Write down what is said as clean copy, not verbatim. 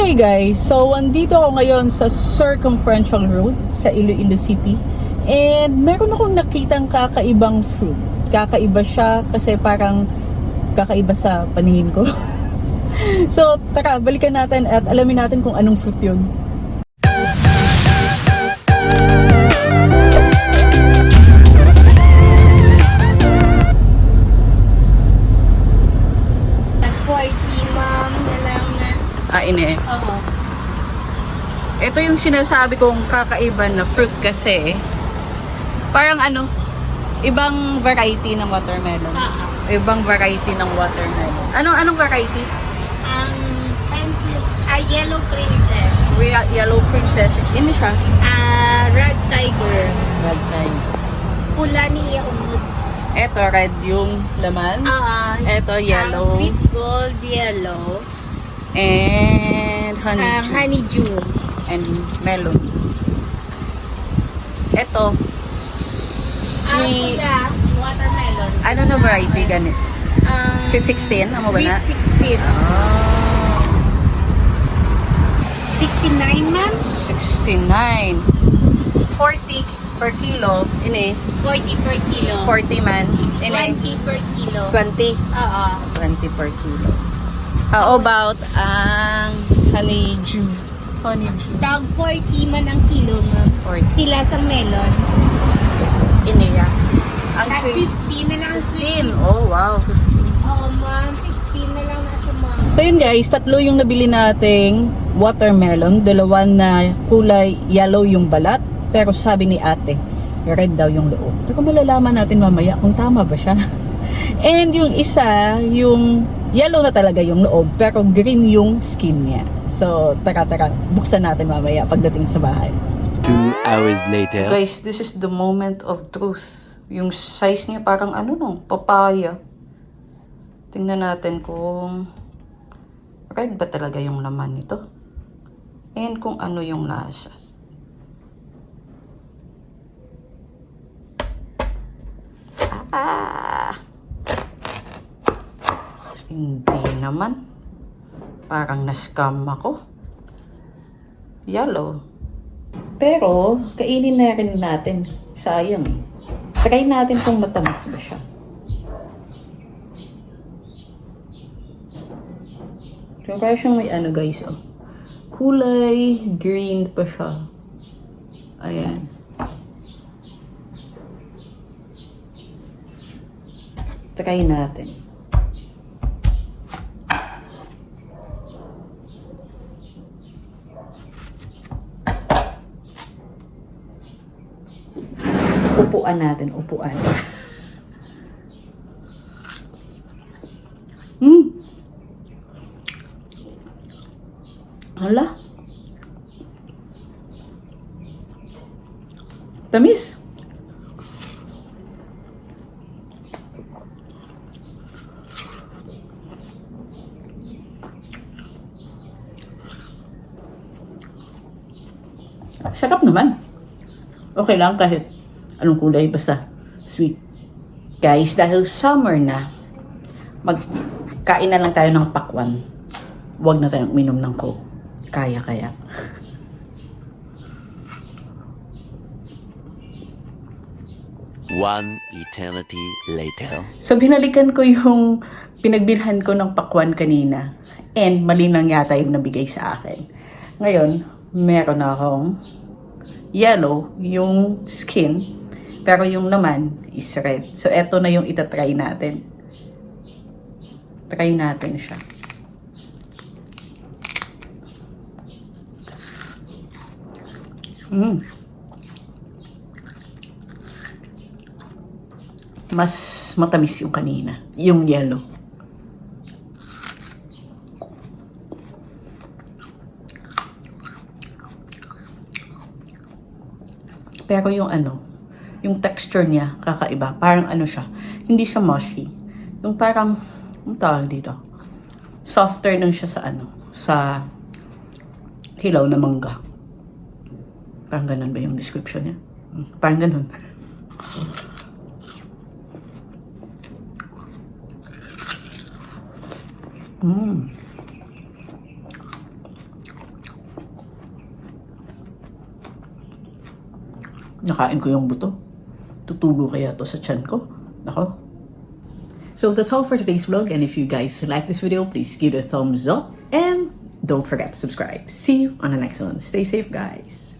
Hey guys, so andito ako ngayon sa Circumferential Road sa Iloilo City. And meron akong nakitang kakaibang fruit. Kakaiba siya kasi parang kakaiba sa paningin ko. So tara, balikan natin at alamin natin kung anong fruit yun. Ini. Oo. Ito yung sinasabi kong kakaiba na fruit kasi parang ibang variety ng watermelon. Ibang variety ng watermelon. Anong variety? Princess, Yellow Princess. Yellow Princess. Ini siya. Red Tiger. Red tiger. Pula ni Umud. Ito red yung laman. Ito yellow. Sweet gold yellow. And honeydew. Honeydew. And melon. Ito. Sweet. Watermelon. Ano na variety ganit? Sweet 16? Ano ba na? Sweet 16. Ah. 69 ma'am? 69. 40 per kilo. Ini. 40 per kilo. 40 man. Ini. 20 per kilo. 20. Oo. 20 per kilo. How about ang honeydew? Honeydew. Tag 40 man ang kilo ma'am. 40. Sila sa melon. Ini ya. Ang Tag sweet. 15 na lang ang sweet. 15. Oh wow, 15. Oo ma'am, 15 na lang na siya ma'am. So yun guys, tatlo yung nabili nating watermelon. Dalawa na kulay yellow yung balat. Pero sabi ni ate, red daw yung loob. Pero malalaman natin mamaya kung tama ba siya. And yung isa, yung yellow na talaga yung loob, pero green yung skin niya. So tara, buksan natin mamaya pagdating sa bahay. 2 hours later. So guys, this is the moment of truth. Yung size niya parang papaya. Tingnan natin kung red ba talaga yung laman nito. And kung ano yung lasa. Hindi naman. Parang na-scam ako. Yellow. Pero, kainin na rin natin. Sayang eh. Try natin kung matamis ba siya. So, parang siyang may guys, oh. Kulay green pa siya. Ayan. Try natin. Upuan natin, upuan. Hala. Tamis. Sarap naman. Okay lang kahit anong kulay, basta sweet. Guys, dahil summer na, magkain na lang tayo ng pakwan. Huwag na tayong uminom ng coke. Kaya. One eternity later. So, binalikan ko yung pinagbilhan ko ng pakwan kanina. And mali lang yata yung nabigay sa akin. Ngayon, meron akong yellow, yung skin. Pero yung laman is red. So, eto na yung itatry natin. Try natin siya. Mas matamis yung kanina. Yung yellow. Pero yung yung texture niya, kakaiba. Parang siya, hindi siya mushy. Yung parang, ang tawag dito? Softer nang siya sa sa hilaw na mangga. Parang ganun ba yung description niya? Parang ganun. Nakain ko yung buto. Tutubo kaya to sa tiyan ko. Nako. So that's all for today's vlog. And if you guys like this video, please give it a thumbs up. And don't forget to subscribe. See you on the next one. Stay safe, guys.